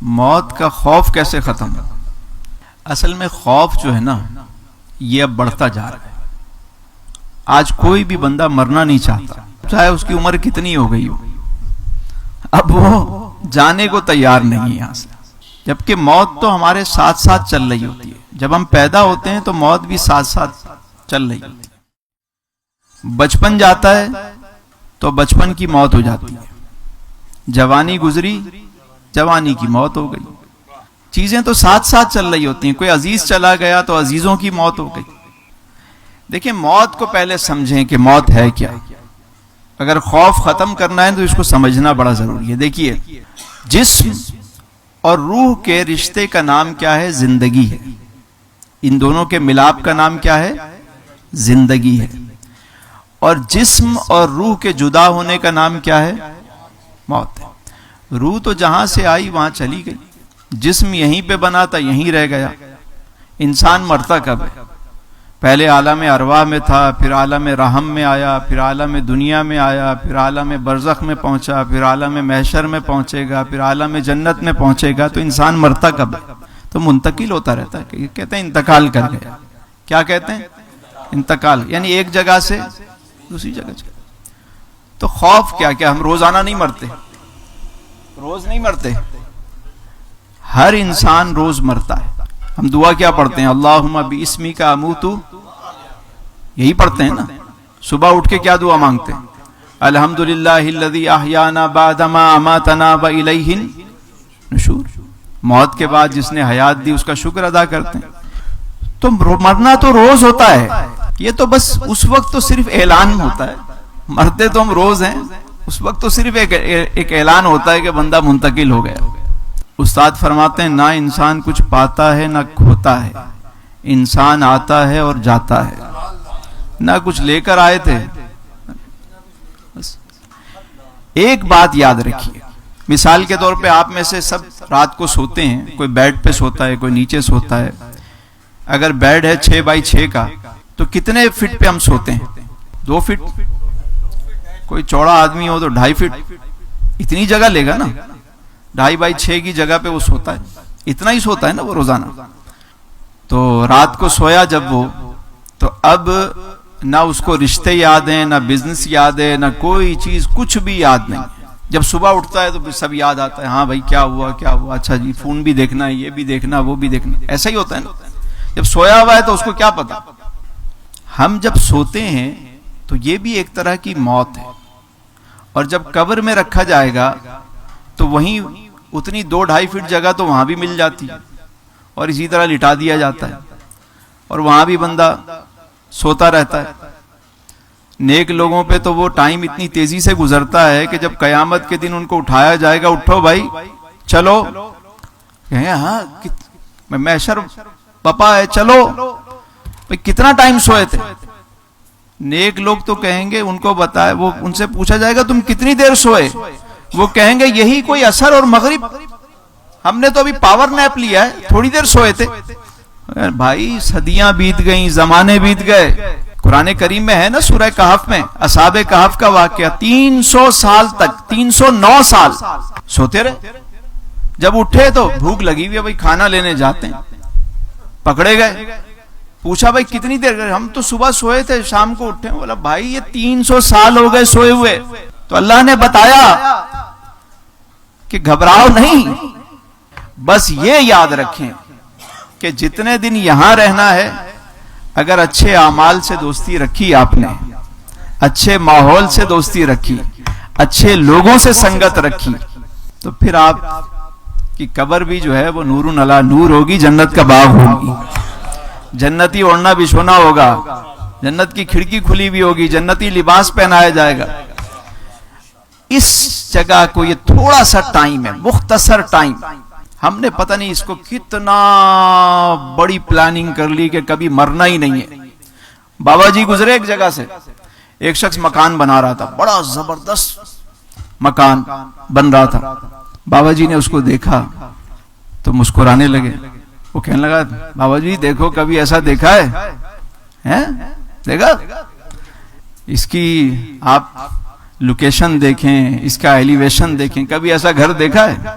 موت کا خوف کیسے ختم ہو؟ اصل میں خوف جو ہے نا یہ اب بڑھتا جا رہا ہے. آج کوئی بھی بندہ مرنا نہیں چاہتا، چاہے اس کی عمر کتنی ہو گئی ہو، اب وہ جانے کو تیار نہیں ہے یہاں سے. جبکہ موت تو ہمارے ساتھ ساتھ چل رہی ہوتی ہے. جب ہم پیدا ہوتے ہیں تو موت بھی ساتھ ساتھ چل رہی ہوتی ہے. بچپن جاتا ہے تو بچپن کی موت ہو جاتی ہے، جوانی گزری جوانی کی موت ہو گئی. چیزیں تو ساتھ ساتھ چل رہی ہوتی ہیں. کوئی عزیز چلا گیا تو عزیزوں کی موت ہو گئی. دیکھیں، موت کو پہلے سمجھیں کہ موت ہے کیا. اگر خوف ختم کرنا ہے تو اس کو سمجھنا بڑا ضروری ہے. دیکھیے، جسم اور روح کے رشتے کا نام کیا ہے؟ زندگی ہے. ان دونوں کے ملاپ کا نام کیا ہے؟ زندگی ہے. اور جسم اور روح کے جدا ہونے کا نام کیا ہے؟ موت ہے. روح تو جہاں سے آئی وہاں چلی گئی، جسم یہیں پہ بنا تھا یہیں رہ گیا. انسان مرتا کب ہے؟ پہلے عالم ارواح میں تھا، پھر عالم رحم میں آیا، پھر عالم دنیا میں آیا، پھر عالم برزخ میں پہنچا، پھر عالم محشر میں پہنچے گا، پھر عالم جنت میں پہنچے گا. تو انسان مرتا کب ہے؟ تو منتقل ہوتا رہتا ہے. کہتے ہیں انتقال کر گیا. کیا کہتے ہیں؟ انتقال، یعنی ایک جگہ سے دوسری جگہ چلا. تو خوف کیا ہم روزانہ نہیں مرتے؟ روز نہیں مرتے. ہر انسان روز مرتا ہے. ہم دعا کیا پڑھتے ہیں؟ اللہم باسمک اموت، یہی پڑھتے ہیں نا. صبح اٹھ کے کیا دعا مانگتے ہیں؟ الحمدللہ الذی احیانا بعد ما اماتنا والیہ النشور. موت کے بعد جس نے حیات دی اس کا شکر ادا کرتے ہیں. تو مرنا تو روز ہوتا ہے. یہ تو بس اس وقت تو صرف اعلان ہوتا ہے. مرتے تو ہم روز ہیں، اس وقت تو صرف ایک اعلان ہوتا ہے کہ بندہ منتقل ہو گیا. استاد فرماتے ہیں، نہ انسان کچھ پاتا ہے نہ کھوتا ہے، انسان آتا ہے اور جاتا ہے. نہ کچھ لے کر آئے تھے. بس ایک بات یاد رکھیے. مثال کے طور پہ آپ میں سے سب رات کو سوتے ہیں. کوئی بیڈ پہ سوتا ہے، کوئی نیچے سوتا ہے. اگر بیڈ ہے 6x6 کا تو کتنے فٹ پہ ہم سوتے ہیں؟ 2 فٹ. کوئی چوڑا آدمی ہو تو 2.5 فٹ. اتنی جگہ لے گا نا. 2.5x6 کی جگہ پہ وہ سوتا ہے. اتنا ہی سوتا ہے نا وہ روزانہ. تو رات کو سویا جب وہ، تو اب نہ اس کو رشتے یاد ہیں، نہ بزنس یاد ہے، نہ کوئی چیز کچھ بھی یاد نہیں. جب صبح اٹھتا ہے تو سب یاد آتا ہے. ہاں بھائی کیا ہوا، اچھا جی فون بھی دیکھنا ہے، یہ بھی دیکھنا، وہ بھی دیکھنا. ایسا ہی ہوتا ہے نا. جب سویا ہوا ہے تو اس کو کیا پتا. ہم جب سوتے ہیں تو یہ بھی ایک طرح کی موت ہے. اور جب قبر میں رکھا جائے گا تو وہیں اتنی 2-2.5 فٹ جگہ تو وہاں بھی مل جاتی ہے، اور اسی طرح لٹا دیا جاتا ہے، اور وہاں بھی بندہ سوتا رہتا ہے. نیک لوگوں پہ تو وہ ٹائم اتنی تیزی سے گزرتا ہے کہ جب قیامت کے دن ان کو اٹھایا جائے گا، اٹھو بھائی چلو، کہیں ہاں محشر پپا ہے چلو. بھائی کتنا ٹائم سوئے تھے؟ نیک لوگ تو کہیں گے، ان کو بتائے، وہ ان سے پوچھا جائے گا تم کتنی دیر سوئے؟ وہ کہیں گے یہی کوئی عصر اور مغرب، ہم نے تو ابھی پاور نیپ لیا ہے، تھوڑی دیر سوئے تھے. بھائی صدیاں بیت گئیں، زمانے بیت گئے. قرآن کریم میں ہے نا سورہ کہف میں اصحاب کہف کا واقعہ. 300 سال تک، 309 سال سوتے رہے. جب اٹھے تو بھوک لگی ہوئی ہے، بھائی کھانا لینے جاتے ہیں. پکڑے گئے. پوچھا بھائی کتنی دیر؟ ہم تو صبح سوئے تھے، شام کو اٹھے. بولا بھائی یہ 300 سال ہو گئے سوئے ہوئے. تو اللہ نے بتایا کہ گھبراؤ نہیں، بس یہ یاد رکھیں کہ جتنے دن یہاں رہنا ہے، اگر اچھے اعمال سے دوستی رکھی، آپ نے اچھے ماحول سے دوستی رکھی، اچھے لوگوں سے سنگت رکھی، تو پھر آپ کی قبر بھی جو ہے وہ نور علی نور ہوگی، جنت کا باغ ہوگی. جنتی اوڑھنا بچھونا ہوگا، جنت کی کھڑکی کھلی بھی ہوگی، جنتی لباس پہنایا جائے گا. اس جگہ کو یہ تھوڑا سا ٹائم ہے، مختصر ٹائم. ہم نے پتہ نہیں اس کو کتنا بڑی پلاننگ کر لی کہ کبھی مرنا ہی نہیں ہے. بابا جی گزرے ایک جگہ سے، ایک شخص مکان بنا رہا تھا، بڑا زبردست مکان بن رہا تھا. بابا جی نے اس کو دیکھا تو مسکرانے لگے. وہ کہنے لگا بابا جی دیکھو کبھی ایسا دیکھا ہے؟ دیکھا؟ اس کی آپ لوکیشن دیکھیں، اس کا ایلیویشن دیکھیں، کبھی ایسا گھر دیکھا ہے؟